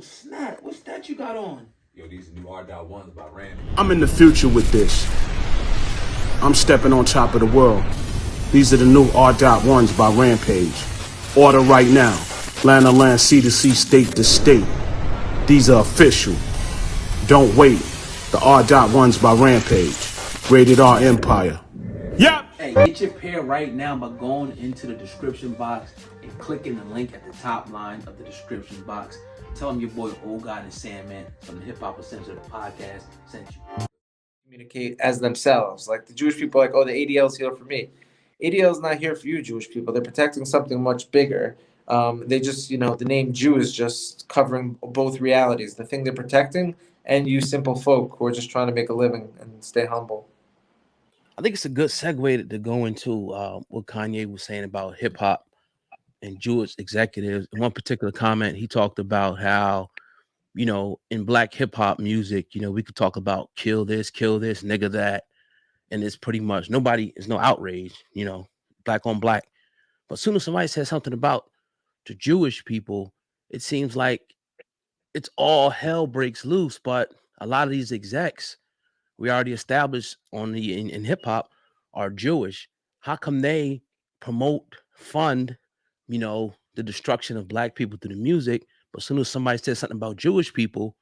snap. What's that you got on? Yo, these new R.1s by Randy. I'm in the future with this. I'm stepping on top of the world. These are the new R.1s by Rampage. Order right now. Land to land, sea to sea, state to state. These are official. Don't wait. The R.1s by Rampage. Rated R Empire. Yep. Hey, get your pair right now by going into the description box and clicking the link at the top line of the description box. Tell them your boy Old God and Sandman from the Hip Hop Uncensored podcast sent you. Communicate as themselves. Like the Jewish people are like, oh, the ADL's here for me. ADL is not here for you, Jewish people. They're protecting something much bigger. They just, the name Jew is just covering both realities, the thing they're protecting and you simple folk who are just trying to make a living and stay humble. I think it's a good segue to go into what Kanye was saying about hip hop and Jewish executives. In one particular comment, he talked about how, in black hip hop music, we could talk about kill this, nigga that, and it's pretty much there's no outrage, black on black. But as soon as somebody says something about the Jewish people, it seems like it's all hell breaks loose. But a lot of these execs we already established in hip hop are Jewish. How come they promote, fund, the destruction of black people through the music? But as soon as somebody says something about Jewish people,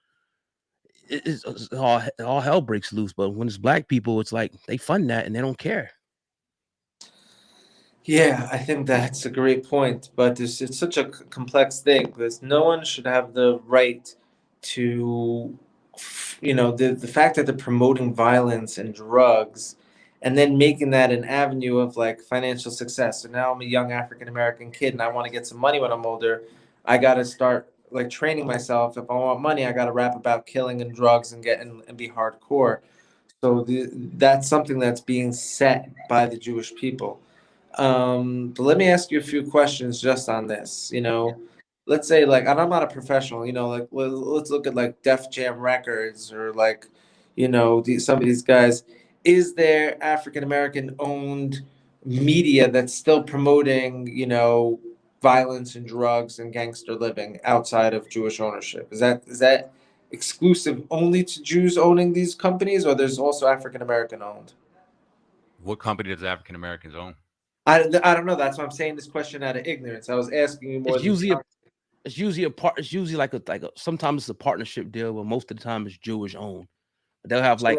it's all hell breaks loose. But when it's black people, it's like they fund that and they don't care. Yeah, I think that's a great point, but it's such a complex thing because no one should have the right to, the fact that they're promoting violence and drugs and then making that an avenue of like financial success. So now I'm a young African American kid and I want to get some money when I'm older. I got to start like training myself. If I want money, I got to rap about killing and drugs and and be hardcore. So that's something that's being set by the Jewish people. But let me ask you a few questions just on this. Let's say like, and I'm not a professional. Like let's look at like Def Jam Records or like, some of these guys. Is there African American owned media that's still promoting, violence and drugs and gangster living outside of Jewish ownership? Is that exclusive only to Jews owning these companies, or there's also African American owned? What company does African Americans own? I don't know. That's why I'm saying this question out of ignorance. I was asking you more. It's usually a part. It's usually like a sometimes it's a partnership deal, but most of the time it's Jewish owned. But they'll have like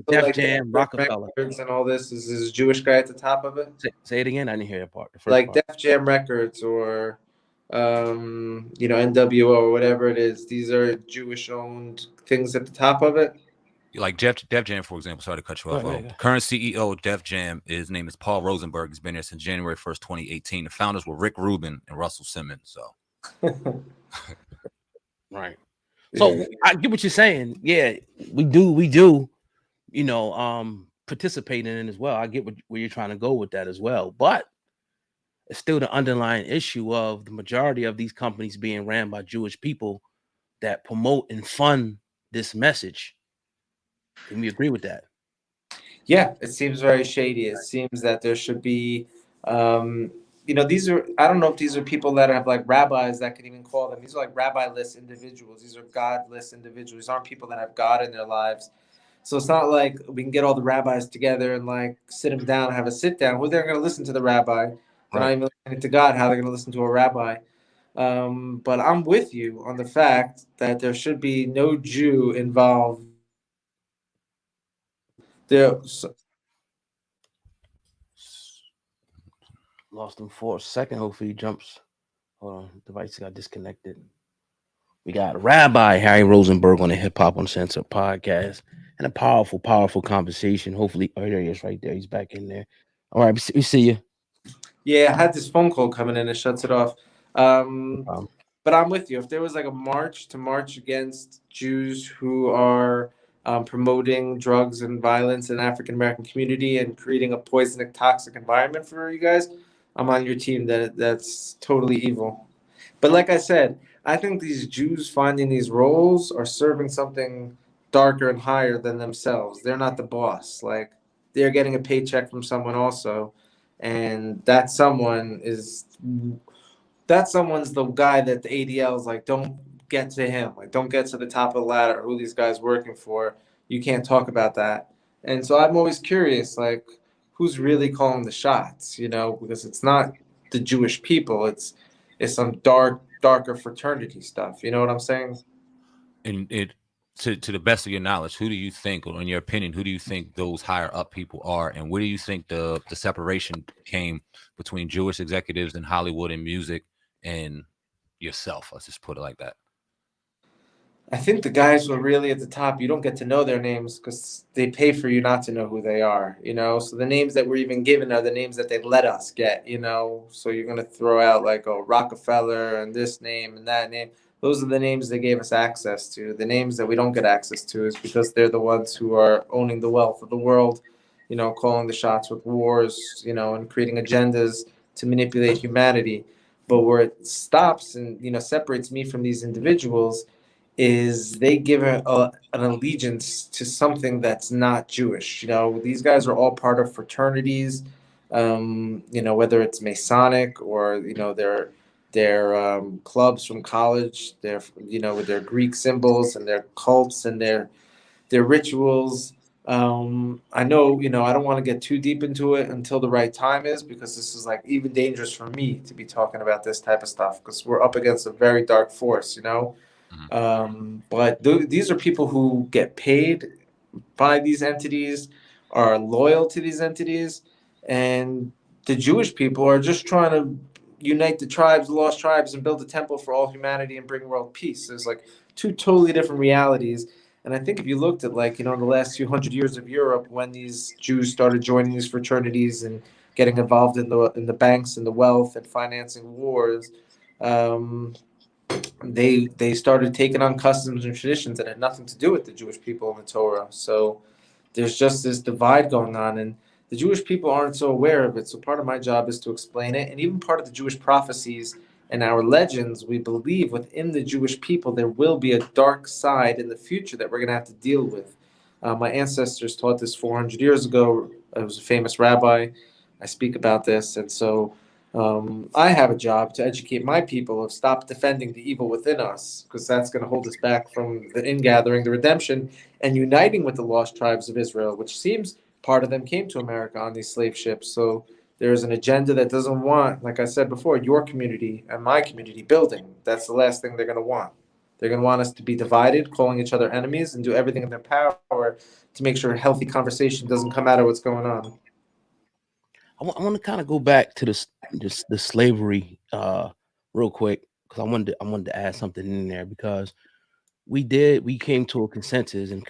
Def Jam, Rockefeller, Records and all this. Is this Jewish guy at the top of it? Say it again. I didn't hear that part. The first Like part. Def Jam Records or NWO or whatever it is. These are Jewish owned things at the top of it. Like Def Jam, for example. Sorry to cut you off. Right. Current CEO of Def Jam, his name is Paul Rozenberg. He's been there since January 1st, 2018. The founders were Rick Rubin and Russell Simmons. So, Right. So I get what you're saying. Yeah, we do. Participate in it as well. I get where you're trying to go with that as well. But it's still the underlying issue of the majority of these companies being ran by Jewish people that promote and fund this message. Can we agree with that? Yeah, it seems very shady. It seems that there should be, these are, I don't know if these are people that have like rabbis that could even call them. These are like rabbi-less individuals. These are godless individuals. These aren't people that have God in their lives. So it's not like we can get all the rabbis together and like sit them down and have a sit down. Well, they're going to listen to the rabbi. They're not even listening to God. How they're going to listen to a rabbi? But I'm with you on the fact that there should be no Jew involved. Lost him for a second. Hopefully he jumps. Hold on. Device got disconnected. We got Rabbi Harry Rozenberg on the Hip Hop Uncensored podcast and a powerful, powerful conversation. Hopefully, there he is right there. He's back in there. All right, we see you. Yeah, I had this phone call coming in. It shuts it off. But I'm with you. If there was like a march against Jews who are promoting drugs and violence in the African American community and creating a poisonic, toxic environment for you guys, I'm on your team. That's totally evil. But like I said, I think these Jews finding these roles are serving something darker and higher than themselves. They're not the boss. Like they're getting a paycheck from someone also, and that someone's the guy that the ADL is like, don't get to him. Like, don't get to the top of the ladder. Who these guys working for? You can't talk about that. And so I'm always curious, like, who's really calling the shots? You know, because it's not the Jewish people. It's some darker fraternity stuff. You know what I'm saying? And it to the best of your knowledge, who do you think, or in your opinion, who do you think those higher up people are, and where do you think the separation came between Jewish executives in Hollywood and music and yourself? Let's just put it like that. I think the guys who are really at the top, you don't get to know their names because they pay for you not to know who they are, you know? So the names that we're even given are the names that they let us get, you know? So you're going to throw out like, oh, Rockefeller and this name and that name. Those are the names they gave us access to. The names that we don't get access to is because they're the ones who are owning the wealth of the world, you know, calling the shots with wars, you know, and creating agendas to manipulate humanity. But where it stops and, you know, separates me from these individuals is they give an allegiance to something that's not Jewish. You know, these guys are all part of fraternities, you know, whether it's Masonic or, you know, their clubs from college, their, you know, with their Greek symbols and their cults and their rituals. I know, you know, I don't want to get too deep into it until the right time is, because this is like even dangerous for me to be talking about this type of stuff because we're up against a very dark force, you know. But these are people who get paid by these entities, are loyal to these entities, and the Jewish people are just trying to unite the tribes, the lost tribes, and build a temple for all humanity and bring world peace. There's like two totally different realities. And I think if you looked at, like, you know, the last few hundred years of Europe, when these Jews started joining these fraternities and getting involved in the banks and the wealth and financing wars, um, they started taking on customs and traditions that had nothing to do with the Jewish people in the Torah. So there's just this divide going on, and the Jewish people aren't so aware of it. So part of my job is to explain it, and even part of the Jewish prophecies and our legends, we believe within the Jewish people there will be a dark side in the future that we're going to have to deal with. My ancestors taught this 400 years ago. I was a famous rabbi. I speak about this, and so I have a job to educate my people of stop defending the evil within us, because that's going to hold us back from the ingathering, the redemption, and uniting with the lost tribes of Israel, which seems part of them came to America on these slave ships. So there's an agenda that doesn't want, like I said before, your community and my community building. That's the last thing they're going to want. They're going to want us to be divided, calling each other enemies, and do everything in their power to make sure a healthy conversation doesn't come out of what's going on. I want to kind of go back to the slavery real quick, because I wanted to add something in there, because we came to a consensus, and